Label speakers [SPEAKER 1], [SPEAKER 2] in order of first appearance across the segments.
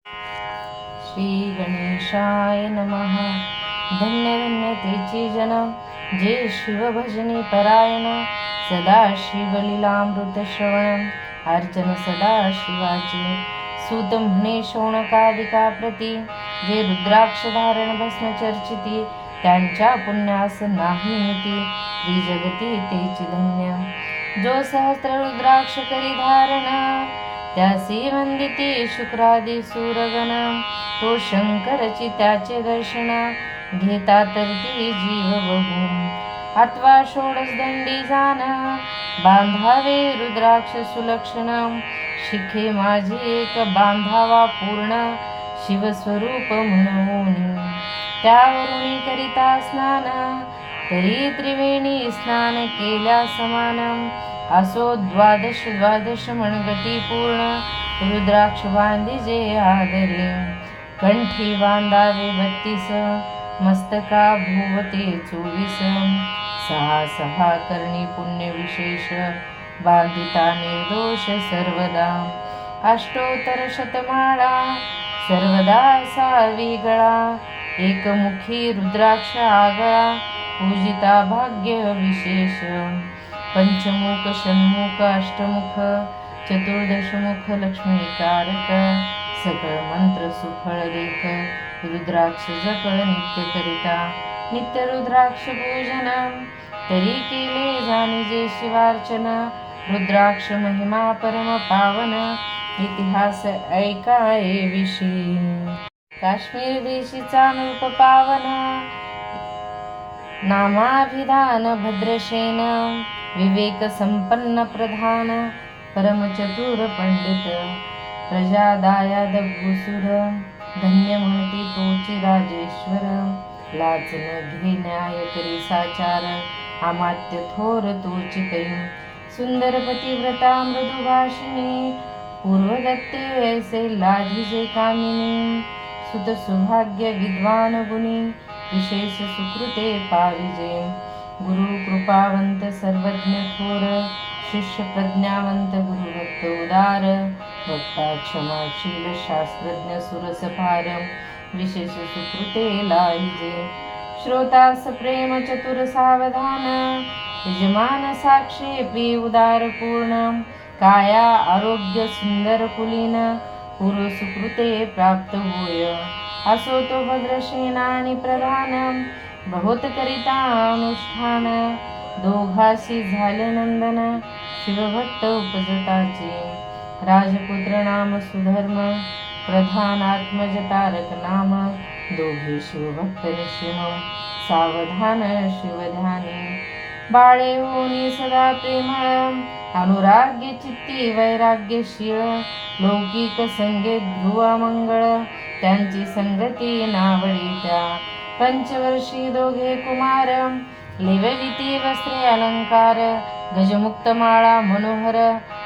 [SPEAKER 1] श्री गणेशाय नमः. धन्य धन्य तेची जन, जे शिवभजनी परायण. सदा शिवलीलामृत श्रवण, अर्चन सदा शिवाचे. सूत म्हणे शौनकादिका प्रती, जे रुद्राक्ष धारण भस्म चर्चिती. त्यांच्या पुण्यास नाही मिती, त्रिजगती तेची धन्य. जो सहस्र रुद्राक्ष करी धारण, त्यासी वंदिती शुक्रादी सूरगण. तो शंकरची त्याचे दर्शन, घेता तरती जीव बहु. अथवा षोडश दंडी जाण, बांधावे रुद्राक्ष सुलक्षण. शिखे माझी एक बांधावा पूर्ण, शिवस्वरूप म्हणून. त्यावरुणी करिता स्नान, तरी त्रिवेणी स्नान केल्या समान. असो द्वादश द्वादश मनगटी पूर्ण, रुद्राक्ष बांधिजे आदरे. कंठी बांधावे 32, मस्तका भुवते 24. सहा सहा करणी पुण्य विशेष, बांधिता निर्दोष सर्वदा. अष्टोत्तर शतमाळा, सर्वदा असावी गळा. एकमुखी रुद्राक्ष आगळा, पूजिता भाग्य विशेष. पंचमुख षण्मुख अष्टमुख, चतुर्दशमुख लक्ष्मीकारक. सकळ मंत्र सुफळ देख, रुद्राक्ष जपळ नित्य करिता. नित्य रुद्राक्ष पूजन, तरी केले जाणीजे शिवार्चन. रुद्राक्ष महिमा परम पावन, इतिहास ऐकाये विशी. काश्मीर देशीचा नृप पावन, नामाभिधान भद्रशेन. विवेक संपन्न प्रधान, परमचतुर पंडित. प्रजा दायाद भूसुर, धन्य म्हणती तोची राजेश्वर. लाज न घे न्याय करी साचार, अमात्य थोर तोची पै. सुंदर पतिव्रता मृदु भाषिणी, पूर्वदत्ते ऐसे लाधिजे कामिनी. सुत सुभाग्य विद्वान गुणी, विशेष सुकृते पाविजे. गुरु कृपावंत सर्वज्ञ थोर, शिष्य प्रज्ञावंत गुरुभक्त उदार. भक्ता क्षमाशील शास्त्रज्ञ सुरस पार, विशेष सुकृते लाहिजे. श्रोतास प्रेम चतुर सावधान, यजमान साक्षेपी उदार पूर्ण. काया आरोग्य सुंदर कुलीन, पूर्व सुकृते प्राप्त होय. असो तो भद्रसेना आणि प्रधान, बहुत करिता अनुष्ठान. दोघाशी झाले नंदन, शिवभक्त उपजताचे. राजपुत्र नाम सुधर्म, प्रधान आत्मज तारक नाम. दोघे शिवभक्त निशिम, सावधान शिवध्यानी. बाळे होनी सदा प्रेमळ, अनुराग्य चित्ती वैराग्यशील. लौकिक संगीत ध्रुव मंगळ, त्यांची संगती नावडीत्या. पंचवर्षी दोघे कुमार, लेवविती वस्त्रे अलंकार. गजमुक्त माळा मनोहर,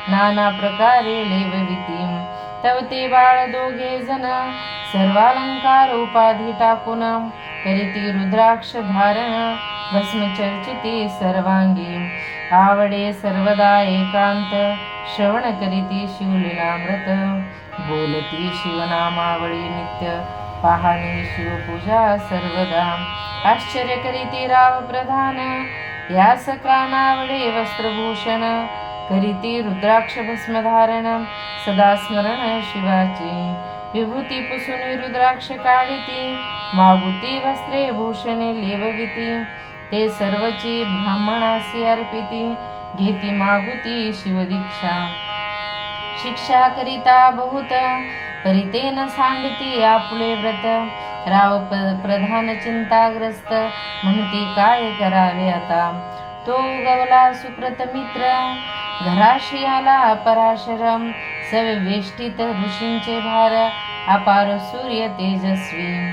[SPEAKER 1] नाना प्रकारे लेवविती. तव ते बाळ दोघे जण, सर्वालंकार उपाधी टाकून. करीती रुद्राक्ष धारण, भस्म चर्चिती सर्वांगी. आवडे सर्वदा एकांत, श्रवण करीती शिवलीलामृत. बोलती शिवनामावळी नित्य, पाहणे शिवपूजा सर्वदा. आश्चर्य करीती राव प्रधान, यास कानावडे वस्त्रभूषण. करीती रुद्राक्ष भस्म धारण, सदा स्मरण शिवाची. विभूती पुसुनी रुद्राक्ष काढिती, मागुती वस्त्रे भूषणे लेवविती. ते सर्वची ब्राह्मणासी अर्पिती, घेती मागुती शिवदीक्षा. शिक्षा करिता बहुत, परितेन सांडिती आपुले व्रत. राव प्रधान चिंताग्रस्त, म्हणती काय करावे आता. तो उगवला सुकृत मित्र, घराशी आला पराशरम. सवेष्टित ऋषींचे भार, अपार सूर्य तेजस्वी.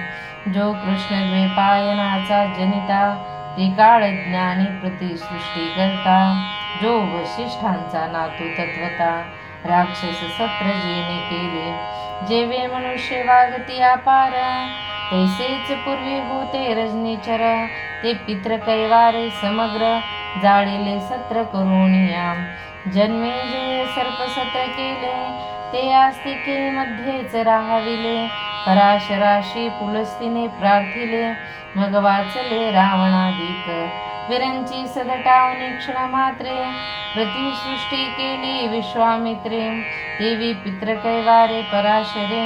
[SPEAKER 1] जो कृष्ण द्वैपायनाचा जनिता, त्रिकाळ ज्ञानी प्रतिसृष्टी करता. जो वसिष्ठांचा नातू तत्वता, राक्षस सत्र जेने केले. जेवे मनुष्य वागती अपार, तैसेच पूर्वी होते रजनीचर. ते पित्र कैवारे समग्र, जाळिले सत्र करुणिया. जन्मे जे सर्प सत्र केले, ते आस्तिके मध्येच राहाविले. पराशराशी पुलस्तीने प्रार्थिले. मग वाचले रावणाधिक वीरांची सदटावनी क्षणमात्रे. प्रतिसृष्टी केली विश्वामित्रे. देवी पितृकैवारे पराशरे.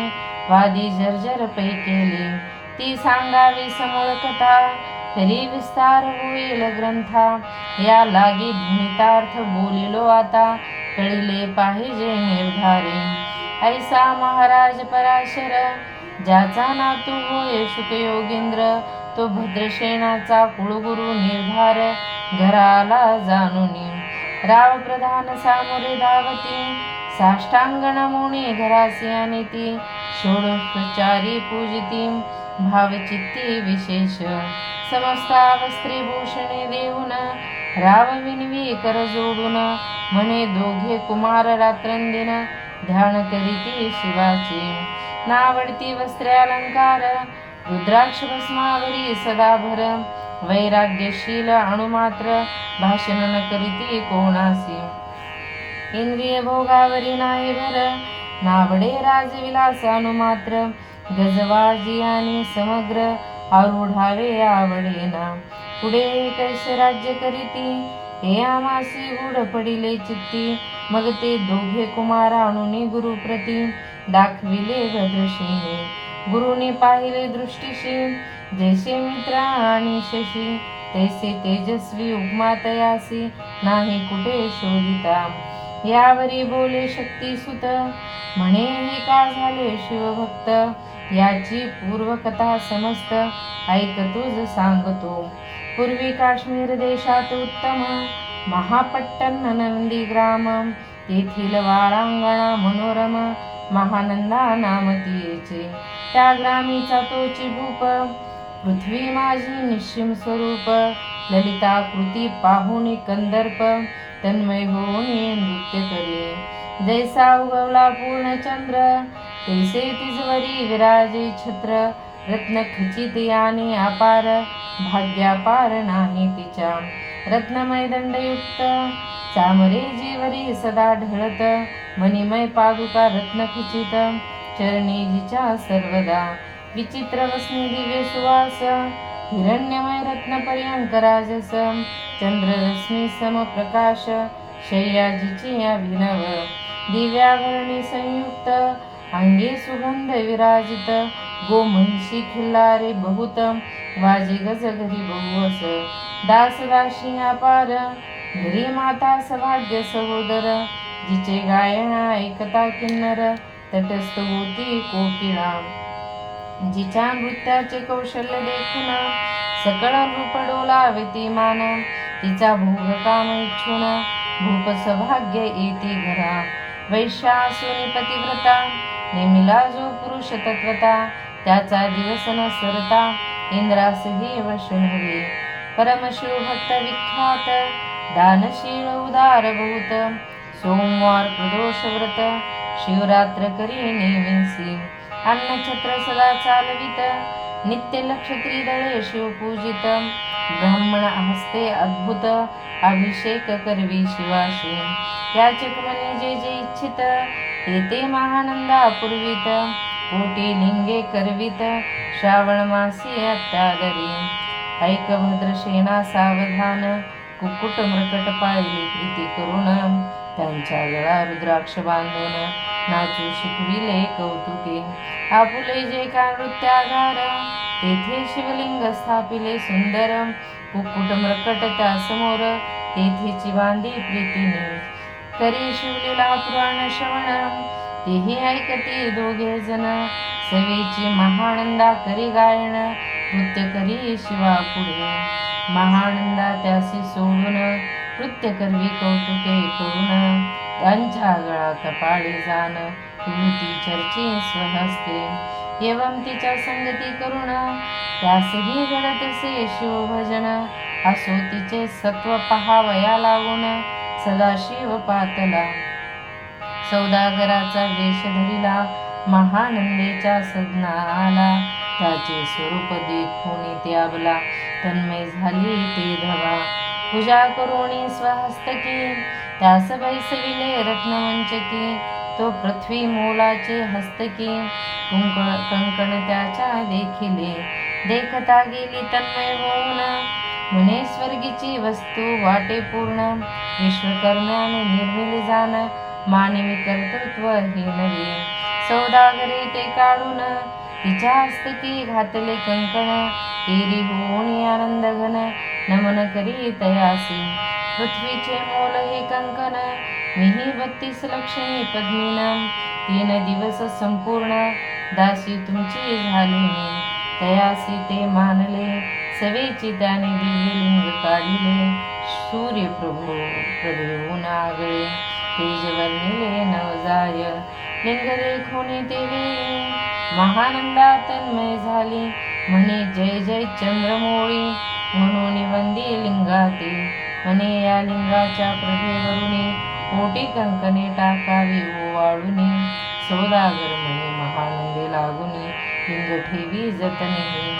[SPEAKER 1] वादी जर्जर पै केली. ती सांगावी समूळ कथा. तरी विस्तार होईल ग्रंथा. या लागी ध्वनितार्थ बोलिलो आता. कळिले पाहिजे निर्धारे. ऐसा महाराज पराशर ज्याचा नातू होय शुकयोगींद्र. तो भद्रसेनाचा कुळगुरु निर्धार. घराला जाणुनी राव प्रधान सामोरे धावती. साष्टांग नमोनी घरासी आणि ती. षोडोपचारी पूजिती भावचित्ती विशेष. समस्ता वस्त्रे भूषणे देऊन राव विनवी कर जोडून. म्हणे दोघे कुमार रात्रंदिन ध्यान करीती शिवाची. नावडती वस्त्रे अलंकार रुद्राक्ष भस्मावरी सदाभर. वैराग्यशील अणुमात्र भाषण न करीती कोणासी. इंद्रिय भोगावरी नाही भर. नावडे राजविलास अनुमात्र. गजवाजी आणि समग्र आरूढावे आवडेना. पुढे कैसे राज्य करीती हे आमासी गूढ पडिले चित्ती. मग ते दोघे कुमार आणून गुरुप्रती दाखविले भद्रसेने. गुरुने पाहिले दृष्टीशी जैसे मित्र आणि शशी. तैसे तेजस्वी उपमातयासी नाही कुठे शोधिता. यावरी बोले शक्तिसुत म्हणे हे का झाले शिवभक्त. याची पूर्वकथा समस्त ऐक तुझ सांगतो. पूर्वी काश्मीर देशात उत्तम महापट्टण नंदीग्राम. तेथील वारांगणा मनोरम महानंदा नाम तिचे. त्या ग्रामीचा तोची भूप पृथ्वी माझी निश्चिम स्वरूप. ललिता कृती पाहुनी कंदर्प तन्मय होऊन नृत्य करे. जैसा उगवला पूर्णचंद्र तैसे तिजवरी विराजे छत्र. रत्न खचित याने अपार भाग्यापार नाही तिच्या. रत्नमय दंडयुक्त चामरे जीवरी सदा ढळत. मणिमय पादुका रत्न खचित चरणी जिच्या सर्वदा. विचित्र वसनी दिव्य सुवास हिरण्यमय रत्न पर्यंक राजस. चंद्ररश्मी सम प्रकाश शय्याजीची अभिनव. दिव्याभरणी संयुक्त अंगे सुगंध विराजित. गोमहिषी खिल्लारे बहुत वाजे गज घरी बहुवस. दास दासी अपार घरी माता सभाग्य सहोदर. जिचे गायन ऐकता किन्नर तटस्थ होती कोकिळा. जिच्या नृत्याचे कौशल्य देखून सकळ रूप डोलावती मान. तिचा भोग काम इच्छून भूप सभाग्य येते घरा. वैश्यासुनी पतिव्रता नेमिला जो पुरुष तत्वता. त्याचा दिवस न सरता इंद्रासही वश नव्हे. परमशिव भक्त विख्यात दानशील उदार बहुत. सोमवार प्रदोष व्रत शिवरात्र करी नेमिसी. अन्नछत्र सदा चालवित नित्य लक्ष त्रिदळे शिवपूजित. ब्राह्मण हस्ते अद्भुत अभिषेक करवी शिवाशी. याचे म्हणे जे जे इच्छित ते ते महानंदा पूर्वित. कोटी लिंगे करवित श्रावण मासी अत्यादरी. ऐक भद्रसेना सावधान कुक्कुट मृकट पाळली प्रीती करून. त्यांच्या गळा रुद्राक्ष बांधून नाचू शिकविले कौतुके. आपुले जे का नृत्यागार तेथे शिवलिंग स्थापिले सुंदर. कुक्कुट मृकट त्या समोर तेथेची बांधी प्रीतीने. करी शिवलीला पुराण श्रवण तेही ऐकती दोघे जण. सवेची महानंदा करी गायन नृत्य करी शिवा पुढे. महानंदा त्यासी सोडून नृत्य करवी कौतुके करून. त्यांच्या गळा कपाळी जाण विभूती चर्ची स्वहस्ते. एवं तिच्या संगती करून त्यासही घडतसे शिवभजन. असो तिचे सत्व पहावया लागून सदाशिव पातला. सौदागराचा वेश धरिला महानंदेच्या सदना आला. त्याचे स्वरूप देखून त्याबला तन्मय झाली ते धवा. पूजा करुणी स्वहस्तकी त्यास बैसविले रत्नमंचकी. तो पृथ्वी मोलाचे हस्तकी कंकण त्याच्या देखिले देखता गेली तन्मय होऊन म्हणे स्वर्गीची वस्तू वाटे पूर्ण विश्वकर्म्याने निर्मिली जाण मानवी कर्तृत्व हे नवे सौदागरे ते काढून तिच्या हस्तकी घातले कंकण एरी होऊन आनंद घन नमन करी तयासी पृथ्वीचे मोल हे कंकण मीही 32 लक्ष्मी पद्मिन 3 दिवस संपूर्ण दासी तुमची झाली मी तयासी ते मानले सवेची त्याने दिव्यलिंग काढिले सूर्य प्रभेहून आगळे तेज वर्णिले नवजाय लिंग देखून ते वेगळे महानंदा तन्मय झाली म्हणे जय जय चंद्रमोळी म्हणून वंदी लिंगाते म्हणे या लिंगाच्या प्रभेवरुनी कोटी कंकणे टाकावी ओवाळूनी सौदागर म्हणे महानंदे लागुनी लिंग ठेवी जतनी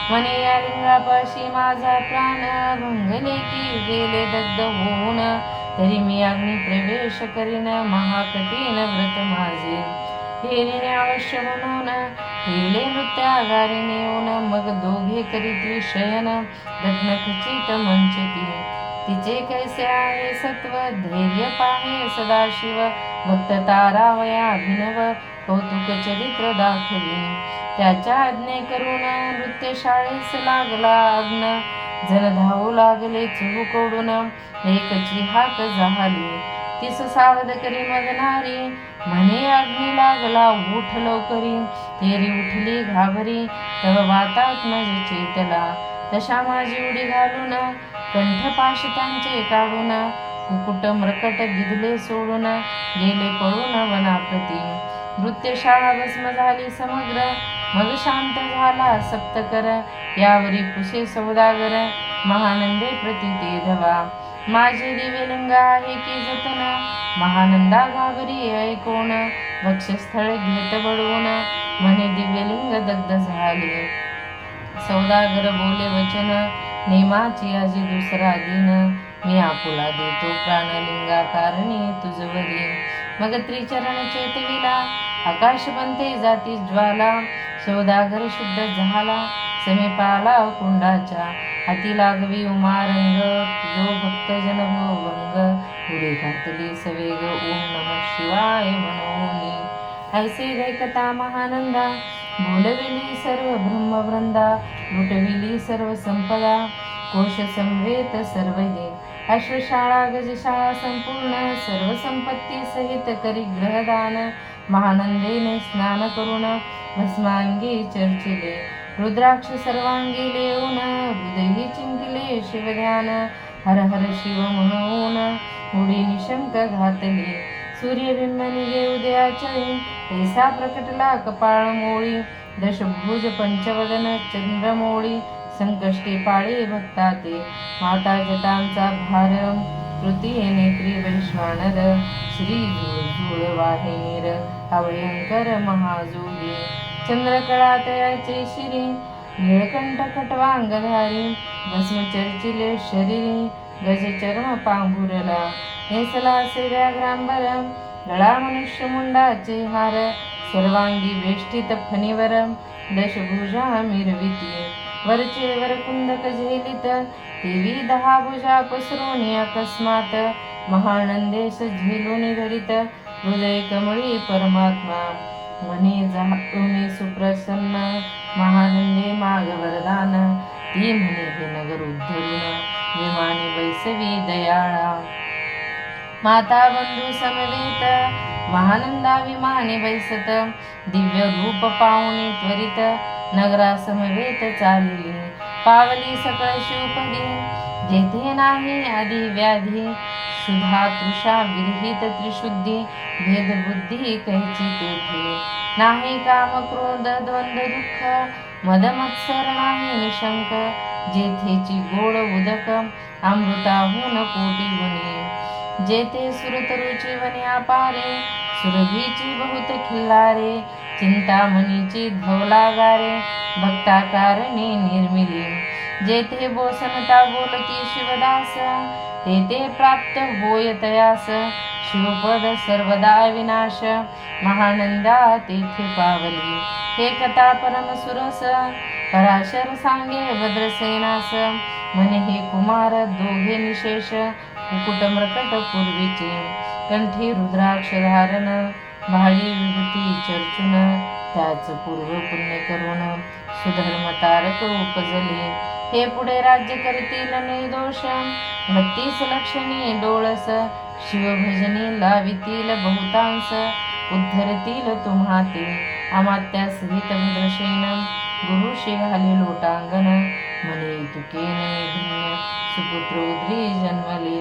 [SPEAKER 1] म्हणे या लिंगापाशी माझा प्राण भंगले की गेले दग्ध होऊन तरी मी अग्नी प्रवेश करीन महाकठीण व्रत माझे हेरिणे अवश्य म्हणून ठेवले नृत्यागारीने येऊन मग दोघे करीत शयन रत्नखचित मंचकी तिचे कैसे आहे सत्व धैर्य पाहे सदाशिव भक्त तारावया अभिनव कौतुक चरित्र दाखवी त्याच्या आज्ञे करून नृत्य शाळेस लागला अग्न जन धावू लागले चुहूकडून एकची हाक झाली तीस सावध करी मगनारी म्हणे अग्नी लागला उठ लवकरी तेरी उठली घाबरी तव वातात नज चेतला तशा माझी उडी घालून कंठपाश त्यांचे काढून कुकुट मृकट गिधले सोडून गेले पळून वनाप्रती नृत्यशाळा भस्म झाली समग्र मग शांत झाला सप्तकर यावरी पुसे सौदागर महानंदे प्रति ते धवा माझे दिव्यलिंग आहे की जतन महानंदा घाबरी ऐकोण वक्षस्थळ घेत बडवून म्हणे दिव्यलिंग दग्ध झाले सौदागर बोले वचन नेमाची आजी दुसरा दिन मी आपुला देतो प्राणलिंगा कारणी तुझवरी मग त्रिचरण चेतविला आकाश बनते जाती ज्वाला सौदागर शुद्ध झाला समीपाला कुंडाच्या हाती लागवी उमारंग जो भक्तजन भंग उडी घातली सवेग ओम नमः शिवाय म्हणूनी ऐसे देखता महानंदा बोलविली सर्व ब्रह्मवृंदा लुटविली सर्व संपदा कोश संवेत सर्वहे अश्वशाळा गजशाळा संपूर्ण सर्व संपत्ती सहित करी ग्रहदान महानंदेने स्नान करून भस्मांगी चर्चिले रुद्राक्ष सर्वांगी लेऊन हृदयी चिंतिले शिवध्यान हर हर शिव म्हणून उडी निशंक घातली सूर्यबिंब निघे उदयाचळी तैसा प्रकटला कपाळ मोळी दशभुज पंचवदन चंद्रमोळी संकष्टी पाळी भक्ता ते माता जटांचा भार तृतीय नेत्री वैश्वानर श्री झुळ वाहिनीर अभयंकर महाजोगी चंद्रकळा तयाचे शिरी नीळकंठ खटवांगधारी भस्म चर्चिले शरीरी गजचर्म पांघुरला नेसला असे व्याघ्रांबर गळा मनुष्य मुंडाचे हार सर्वांगी वेष्टित फणीवर दशभुजा मिरविती वरचे वरकुंदक झेलित देवी 10 भुजा पसरून अकस्मात महानंदेश झेलून धरित हृदय कमळी परमात्मा म्हणे तुम्ही सुप्रसन्न महानंदे माग वरदान ती म्हणे हे नगर उद्धरून विमानी वैसवी दयाळा माता बंधू समवेत महानंदा विमाने बैसत दिव्य रूप पाहुणी त्वरित नगरा समवेत चालली पावली सकळ शिवपदी जेथे नाही आधी व्याधी शुद्धा तृषा विरहित त्रिशुद्धी भेदबुद्धी कैची तेथे नाही काम क्रोध द्वंद्व दुःख मद मत्सर नाही निशंक जेथेची गोड उदक अमृताहून कोटी गुणी जेथे सुरतरुची वने अपारे सुरभीची बहुत खिल्लारे चिंतामणीची धवलागारे भक्ताकारणी निर्मिली जेथे बोसनता बोलती शिवदास तेथे प्राप्त होय तयास शिवपद सर्वदा विनाश महानंदा तेथे पावली हे कथा परम सुरस पराशर सांगे भद्रसेनास म्हणे हे कुमार दोघे निशेष मुकुट मृकट पूर्वीचे कंठी रुद्राक्ष धारण भाळी विभूती चर्चून त्याच पूर्व पुण्य करून सुधर्म तारक उपजले हे पुढे राज्य करतील निर्दोष 32 लक्षणी डोळस शिवभजनी लावितील बहुतांस उद्धरतील तुम्हा ते अमात्या सहित भद्रसेन गुरुशी घाली लोटांगण म्हणे तुकेन मी धन्य सुपुत्र उद्री जन्मले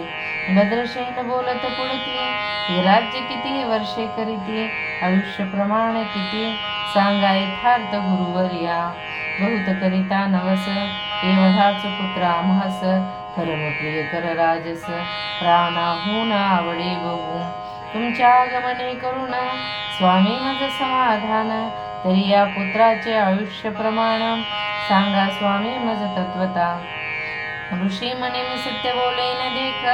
[SPEAKER 1] भद्रसेन बोलत पुढती हे राज्य किती वर्षे करीती आयुष्य प्रमाण किती सांगा यथार्थ गुरुवर्या बहुत करिता नवस एवढाच पुत्र आम्हास परमप्रिय कर राजस प्राणाहून आवडे बघू तुमच्या आगमने करुण स्वामी मज समाधान तरी या पुत्राचे आयुष्य प्रमाण सांगा स्वामी मज तत्वता ऋषी म्हणे मी सत्य बोले न देख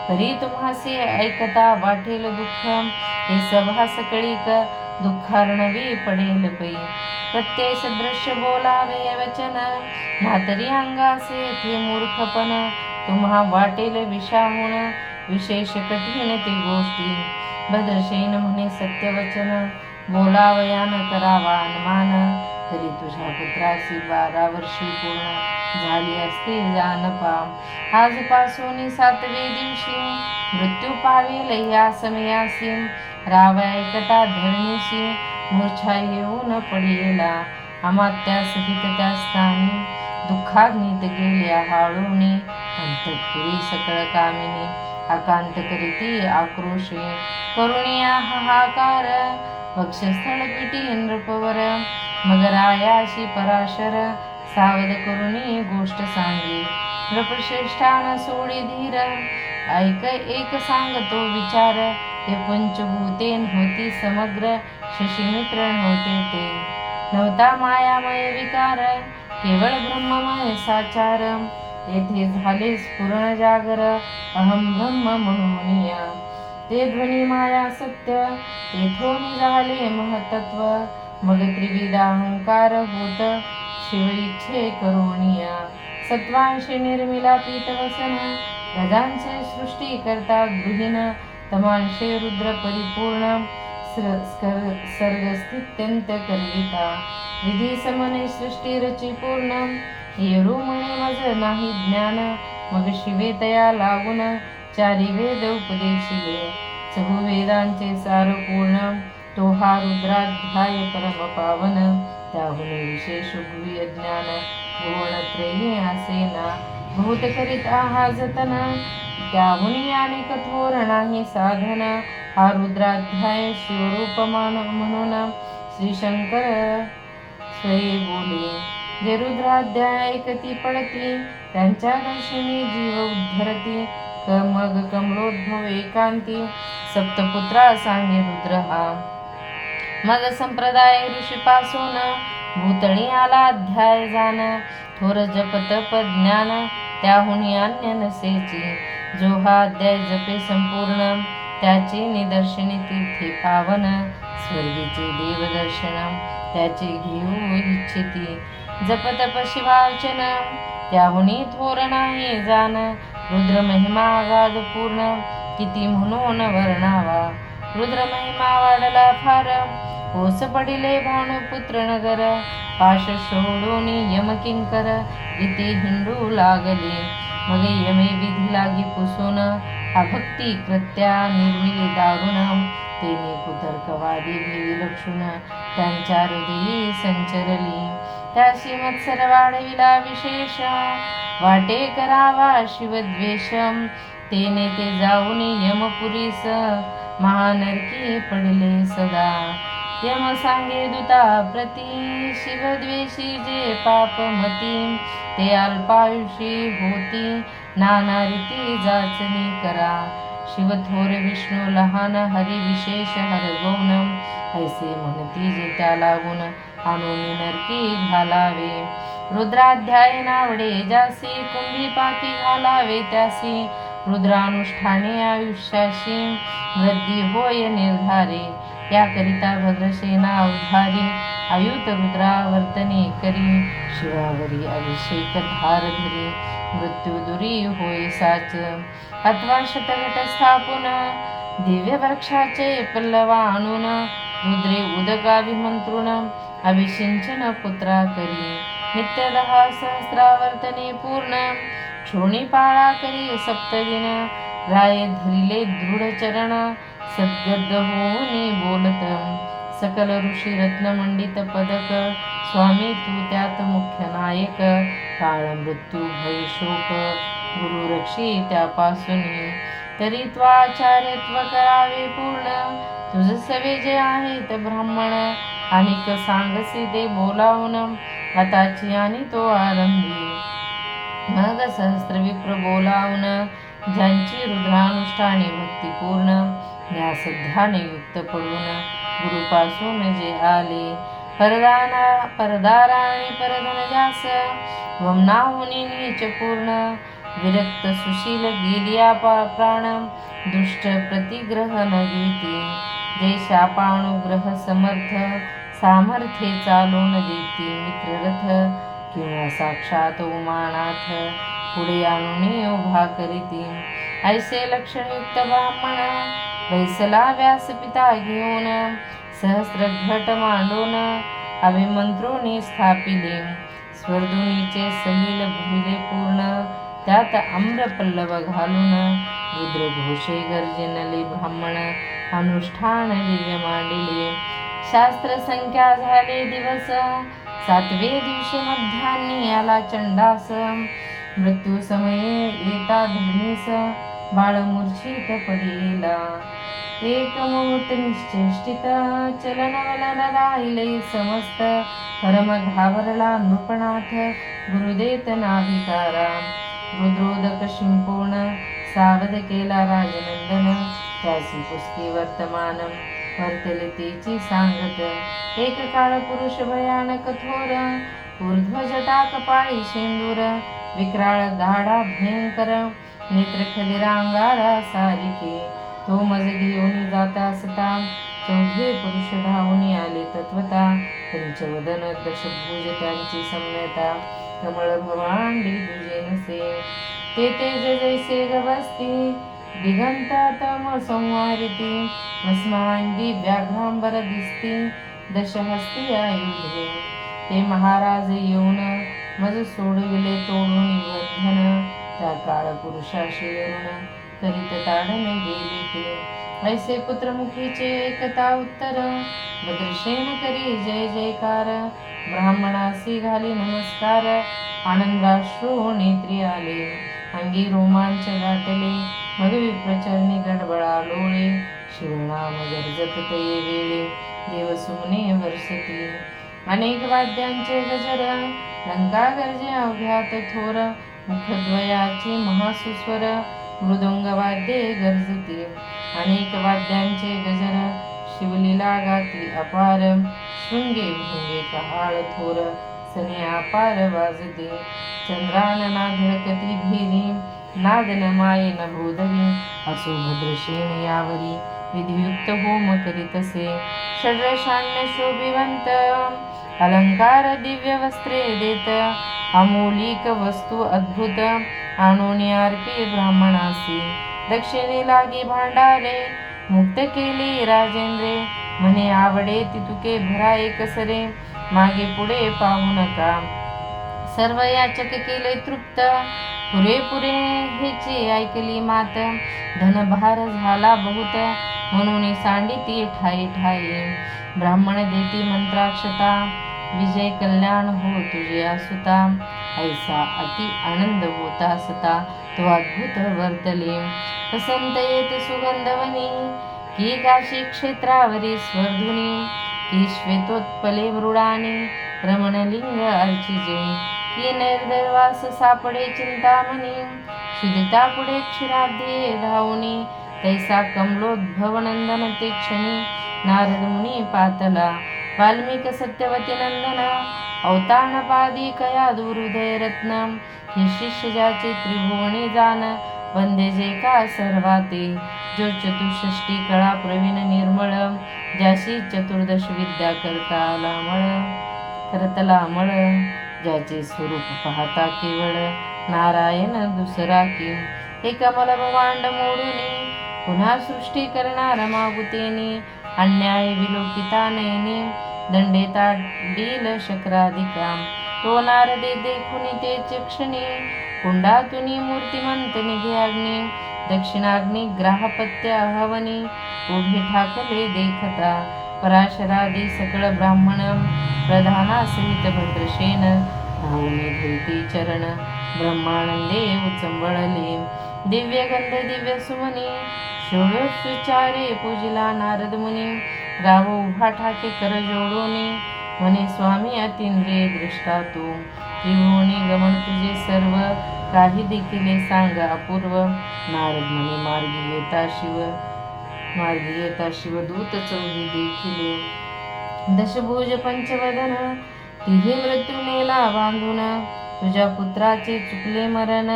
[SPEAKER 1] तरी तुम्हासी ऐकता वाटेल दुःख हे सभा सकळीक दुःखार्णवी पडेल पै प्रत्यय सदृश्य बोलावे वचन ना तरी अंगासे ते मूर्खपण तुम्हा वाटेल विषाहून विशेष कठीण ते गोष्टी भद्रसेन म्हणे सत्यवचन बोलावयान करावा अनुमान तरी तुझ्या पुत्रासी 12 वर्षी पूर्ण झाली असते जानपा आजपासून 7वे दिवशी मृत्यू पावेल या समयासी राव ऐकता धरणीशी मूर्छा येऊन पडिला अमात्या सहित त्या स्थानी दुःखाग्नीत गेल्या हाळूनी अंतपुरी सकळ कामिनी आकांत करीती आक्रोशे करुणिया हाहाकार वक्षस्थळ पिटी नृपवर मगरायाशी पराशर सावध करुणी गोष्ट सांगे नृपश्रेष्ठान सोडी धीर ऐक एक सांगतो विचार हे पंचभूतेन होती समग्र शशीमित्र नव्हते ते नव्हता मायामय विकार केवळ ब्रह्ममय साचार येथे झाले स्फुरण जागर अहम ब्रह्म म्हणून ते ध्वनी माया सत्य तेथोनी झाले महतत्व मग त्रिविध अहंकार होत शिव इच्छे करोनिया सत्वांशी निर्मिला पीतवसन गजांचे सृष्टी करता गृहीन तमांशे रुद्र परिपूर्ण सर्गस्थित्यंत करविता विधी समने सृष्टी रची पूर्ण येरू म्हणे मज नाही ज्ञान मग शिवे तया लागून 4 वेद उपदेशिले चहुवेदांचे सार पूर्ण तो हा रुद्राध्याय परम पावन त्याहून विशेष गुह्य ज्ञान गुणत्रयी असेना बहुत करीत हा जतन त्याहून आणि कठोर नाही साधन हा रुद्राध्याय शिवरूप म्हणून श्री शंकर स्वये बोले जे रुद्राध्याय ऐकती पडती त्यांच्या दर्शनी जीव उद्धरती मग कमलोद्भव एकांती सप्तपुत्रा सांगे रुद्र हा मग संप्रदाय ऋषीपासून भूतळी आला अध्याय जाण थोर जप तप ज्ञान त्याहून अन्य नसेची जो हा अध्याय जपे संपूर्ण त्याचे निदर्शने तीर्थे पावन स्वर्गीचे देवदर्शन त्याचे घेऊ इच्छिती जप तप शिवार्चन त्याहुनी थोर नाही जाण रुद्र महिमा अगाध पूर्ण किती म्हणून वर्णावा रुद्र महिमा वाढला फार होस पडिले भानुपुत्र नगर पाश सोडून यम किंकर इथे हिंडू लागले मग यमे विधी लागी पुसून अभक्ती कृत्या निर्मिली दारुण तेने कुतर्कवादी भेदी लक्षून त्यांच्या हृदयी संचरली त्याशी मत्सर वाढविला विशेष वाटे करावा शिवद्वेष तेने ते जाऊन यमपुरीस महानरकी पडले सदा यम सांगे दूता प्रती शिवद्वेषी जे पापमती ते अल्पायुषी होती नाना रीती जाचणी करा शिवथोर विष्णू लहान हरी विशेष हरगौन ऐसे म्हणती जे त्या लागून आणून नरकी घालावे रुद्राध्याय नावडे जासी, कुंभी पाकी घालावे त्यासी, रुद्रानुष्ठाने आयुष्याशी वृद्धी होय निर्धारे, याकरिता भद्रसेना उद्धारी, आयुत रुद्रावर्तने करी, शिवावरी अभिषेक धार धरी, मृत्यू दुरी होय साच, अथवा शतघट स्थापून, दिव्य वृक्षाचे पल्लवा आणून, रुद्रे उदकाभिमंत्रुण, अभिषिंचन पुत्रा करी, नित्य 10 सहस्रावर्तने पूर्ण, क्षोणी पाळा करी सप्तदिन, राय धरिले दृढ चरण, सद्गद्द होऊनी बोलत, सकल ऋषी रत्नमंडित पदक, स्वामी तू त्यात मुख्य नायक, काळ मृत्यू भय शोक, गुरु रक्षी त्यापासून, तरी त्वाचार्यत्व करावे पूर्ण, तुझ सवे जे आहेत ब्राह्मण, अनेक सांगसी ते बोलावून, आताची आणि तो आरंभी, मग सहस्त्र विप्र बोलावून, ज्यांची रुद्रानुष्ठाने भक्तिपूर्ण, न्यास ध्याने युक्त पडून, गुरुपासून जे आले, परदारा आणि परधन जास, वमनाहुनी नीच पूर्ण, विरक्त सुशील गेलिया प्राण, दुष्ट प्रतिग्रह न घेती, जे शापानुग्रह समर्थ, सामर्थ्ये चालून देती, मित्ररथ किंवा साक्षात उमानाथ, पुढे आणून उभा करीती, ऐसे लक्षणयुक्त ब्राह्मण, वैसला व्यासपिता घेऊन, सहस्र घट मांडून, अभिमंत्रुनी स्थापिले, स्वर्धुनीचे सलील भरिले पूर्ण, त्यात आम्रपल्लव घालून, रुद्रघोषे गर्जनले ब्राह्मण, अनुष्ठान दिव्य मांडिले, शास्त्र संख्या झाले दिवस, 7वे दिवशी मध्यान्नी आला चंडास, मृत्यू समये येता धरणीस, बाळ मूर्छित पडेला, एक मुहूर्त निश्चेष्टित, चलन वलन राहिले समस्त, परम घाबरला नृपनाथ, गुरुदेत नाभिकारा, रुद्रोदक शिंपूर्ण, सावध केला राजनंदन, त्यासी पुसकी वर्तमान, वर्तले तेची सांगत, एक काळ पुरुष भयानक थोर, ऊर्ध्व जटा कपाळी शेंदूर, विक्राळ गाढा भयंकर, नेत्र खदिरांगारा सारिके, तो मज घेऊन जाता असता, 4 पुरुष धावून आले तत्वता, पंचवदन दशभुज त्यांची सम्यता, कमळ भवांडी दुजे नसे, ते तेज जैसे गवस्ती, दिगंतातम संवारिती, भस्मांगी व्याघ्रांबर दिसती, दशहस्ती आयुधे, ते महाराज येऊन मज सोडविले तोडून बंधन, त्या काळ पुरुषाशी वरुण करीत ताडणे गेले ते, ऐसे पुत्रमुखीचे एकता उत्तर, भद्रसेन करी जय जयकार, ब्राह्मणासी घाली नमस्कार, आनंदाश्रू नेत्री आले, अंगी रोमांच गाठले, मग विप्रचरणी गडबडा लोळे, शिवनाम गर्जत तये वेळे, देवसुमने वर्षती, अनेक वाद्यांचे गजर, लंका गर्जे अवघ्यात थोर, मुखद्वयाची महासुस्वर, मृदुंग वाद्ये गर्जती, अनेक वाद्यांचे गजर, शिवलीला गाती अपार, शृंगे भृंगे कहाळ थोर, सने अपार वाजते, चंद्रानना धडकती भेरी, नादन मायेन भूधवी, असो भद्रसेन यावरी, विधियुक्त होम करीतसे, षड्रशान्य शोभिवंत, अलंकार दिव्य वस्त्रे देत, अमोलिक वस्तू अद्भुत, आणून अर्पी ब्राह्मणासी, दक्षिणे लागी भांडारे, मुक्त केली राजेंद्रे, म्हणे आवडे तितुके भरा एकसरे, मागे पुढे पाहू नका, सर्व याचक केले तृप्त, पुरेपुरे हेची ऐकली मात, धनभार झाला बहुत, म्हणून सांडिती ठाई ठाई, ब्राह्मण देती मंत्राक्षता, विजय कल्याण हो तुझे असुता, ऐसा अति आनंद होता असता, तो अद्भुत वर्तले, पसंत येत सुगंधवनी, की काशी क्षेत्रावरी स्वर्धुनी, की श्वेतोत्पले मृडानी, रमणलिंग अर्चिजे, की नैर्दैवास सापडे चिंतामणी, क्षुदिता पुढे क्षीराब्दी धावुनी, तैसा कमलोद्भव नंदन ते क्षणी, नारद मुनी पातला, वाल्मिक सत्यवती नंदन अवतारण पादी कया दुर्हृदय रत्न हे शिष्य ज्याचे त्रिभुवने जाण वंदे जे का सर्वाते जो चतुष्षष्टी कळा प्रवीण निर्मळ ज्याशी चतुर्दश विद्या करतला मळ ज्याचे स्वरूप पाहता केवळ नारायण दुसरा की हे कमल भवांड मोडूनी पुन्हा सृष्टी करणार मागुतेनी अन्याय विलोकिता नयनी दंडेता डील शक्राधिका तो नारदे देखुनी तेच क्षणी कुंडातुनी मूर्तिमंत निघे अग्नी दक्षिणाग्नी ग्राहपत्य हवनी उभे ठाकले देखता पराशरादी सकळ ब्राह्मण प्रधानासहित भद्रशेन धावूनी धुती चरण ब्रह्मानंदे उचंबळले दिव्य गंध दिव्य सुमनी षोडशोच्चारे पूजिला नारद मुनी राव उभा ठाके कर जोडोनी म्हणे स्वामी अतिंद्रिय दृष्टा तू त्रिभुवनी गमन तुझे सर्व काही देखील सांग अपूर्व नारद म्हणे मार्गी येता शिवदूत चौही देखिले दशभुज पंचवदन तिहे मृत्यू नेला बांधून तुझ्या पुत्राचे चुकले मरण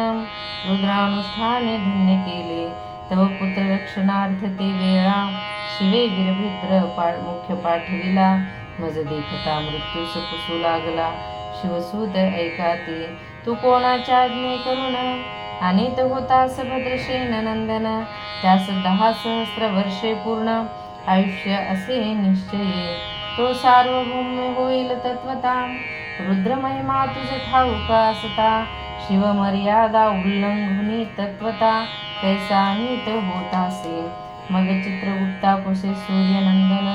[SPEAKER 1] रुद्रानुष्ठाने धन्य केले तव पुत्र रक्षणार्थ ते वेळा शिवे वीरभद्र मुख्य पाठविला मज देखता मृत्यूस पुसू लागला शिवसूत ऐका ते तू कोणाच्या आज्ञे करून अनित होतास भद्रशेन नंदन त्यास 10 सहस्र वर्षे पूर्ण आयुष्य असे निश्चये तो सार्वभौम होईल तत्वता रुद्र महिमा तुझ ठाऊक असता शिव मर्यादा उल्लंघुनी तत्वता कैसा नीत होतासे मग चित्रगुप्ता कुसे सूर्यनंदन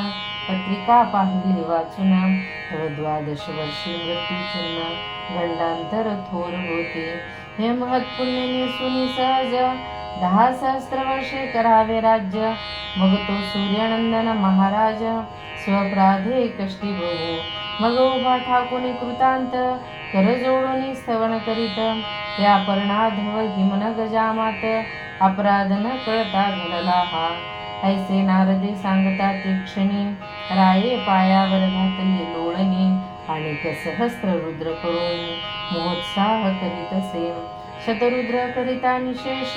[SPEAKER 1] पत्रिका पाहिली वाचून तव 12 वर्षी मृत्यू चिन्ह गंडांतर थोर होते हे महत्पुण्य निसुनी सहज 10 सहस्र वर्षे करावे राज्य मग तो सूर्यनंदन महाराज स्वप्राधे कष्टी बहु मग उभा ठाकुनी कृतांत कर जोडून स्तवन करीत या पर्णाधव हिमन गजामात अपराध न कळता घडला हा ऐसे नारदे सांगता ते क्षणी राये पायावर घातली लोळणी आणि सहस्र रुद्र करून मोत्साह करीत असे शतरुद्र करिता निशेष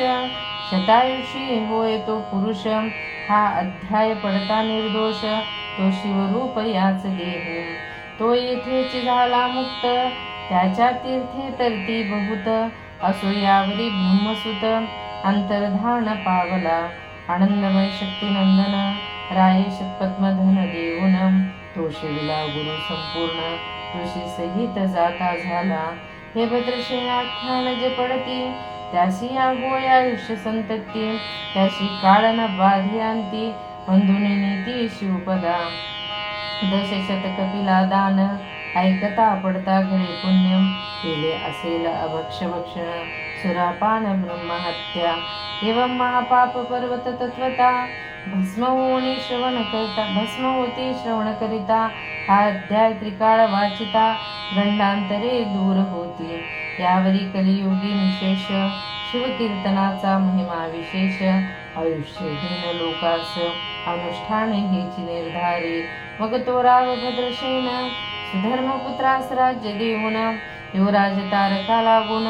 [SPEAKER 1] शतायुषी होय तो पुरुष हा अध्याय पडता निर्दोष तो शिवरूप याच देह तो येथेच झाला मुक्त त्याच्या तीर्थे तरती बहुत असो यावरी ब्रह्मसुत अंतर्धान पावला आनंदमय शक्तिनंदन राये शतपद्मधन देऊन तो शिविला गुरु संपूर्ण ऋषी सहित जाता झाला हे भद्रशेनाख्यान जे पडती त्याशी होय आयुष्य संतती त्याशी काळ न बाधी आणती बंधुनी नीती शिवपदा दशशत कपिला दान ऐकता पडता घरी पुण्य केले असेल अभक्ष भक्षण सुरापान ब्रह्महत्या एवं महापाप पर्वत तत्वता भस्म होती श्रवण करिता हा अध्याय त्रिकाळ वाचिता गंडांतरे दूर होती यावरी कलियुगी निशेष शिवकीर्तनाचा महिमा विशेष आयुष्यहीन लोकास अनुष्ठान हेची निर्धारी मग तो राव भद्रशेन सुधर्मपुत्रास राज्य देऊन युवराज तारका लागून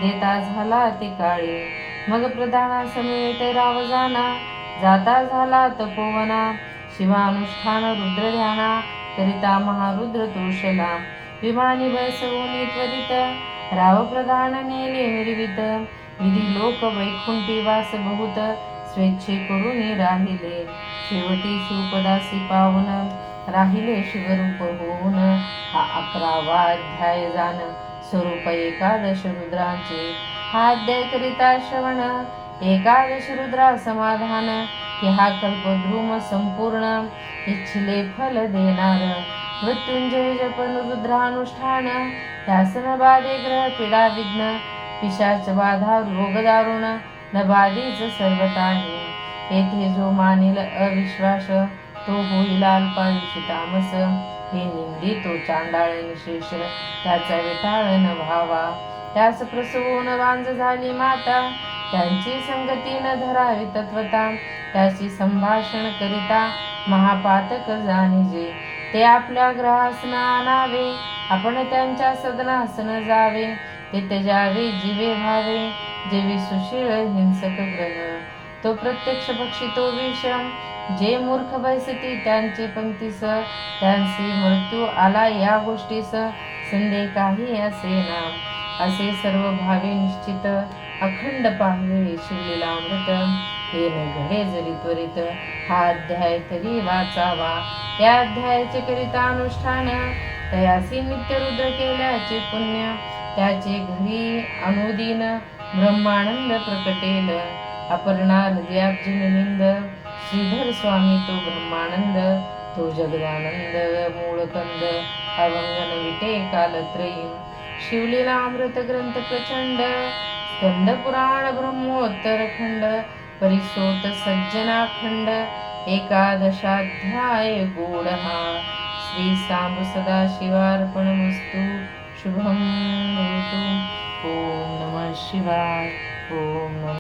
[SPEAKER 1] देता झाला ते काळी मग प्रधाना समेत राव जाता झाला तपोवना शिवानुष्ठान रुद्र ध्याना करिता महारुद्र तोषला विमानी बसवून त्वरित राव प्रधान नेले मिरवित विधी लोक वैकुंठी वास बहुत स्वेच्छे करून राहिले शेवटी शिवपदासी पावन राहिले शिवरूप होऊन हा 11वा अध्याय जाण स्वरूप 11 रुद्रांचे हा अध्याय करिता श्रवण 11 रुद्रा समाधान की हा कल्पद्रुम संपूर्ण इच्छिले फल देणार मृत्युंजय जपन रुद्रानुष्ठान त्यासन बाधे ग्रह पीडा विघ्न पिशाच बाधा रोग दारुण न बाधीच सर्वताही येथे जो मानिल अविश्वास तो होईल अल्पायुषी तामस हे निंदी तो चांडाळ निशेष त्याचा विटाळ न व्हावा त्यास प्रसवून वांज झाली माता त्यांची संगती न धरावी तत्वता त्याची संभाषण करिता महापातक जाणिजे ते आपल्या ग्रहास न आणावे, आपण त्यांच्या सदनास न जावे. ते त्यजावे जीवे व्हावे, जेवी सुशील हिंसक ग्रह. तो प्रत्यक्ष भक्षितो विष, जे मूर्ख बैसती त्यांचे पंक्तीस. त्यांसी मृत्यू आला या गोष्टीस, संदेह काही असेना. असे सर्व भावे निश्चित, अखंड पाहावे शिवलीलामृत. हे न घडे जरी त्वरित, हा अध्याय तरी वाचावा. या अध्यायाचे करिता अनुष्ठान, तयासी नित्य रुद्र केल्याचे पुण्य. त्याचे घरी अनुदिन ब्रह्मानंद प्रकटेल. अपर्णा हृदयाब्ज निमिंद, श्रीधर स्वामी तो ब्रह्मानंद. तो जगदानंद मूळकंद, अभंगन विटे कालत्रयी. शिवलीला अमृत ग्रंथ प्रचंड, स्कंद पुराण ब्रह्मोत्तर खंड. परिसोत सज्जनाखंड, एकादशाध्याय गूढ हा. श्री सांब सदाशिवार्पणमस्तु. शुभम भवतु. ओम नमः शिवाय. ओम नमः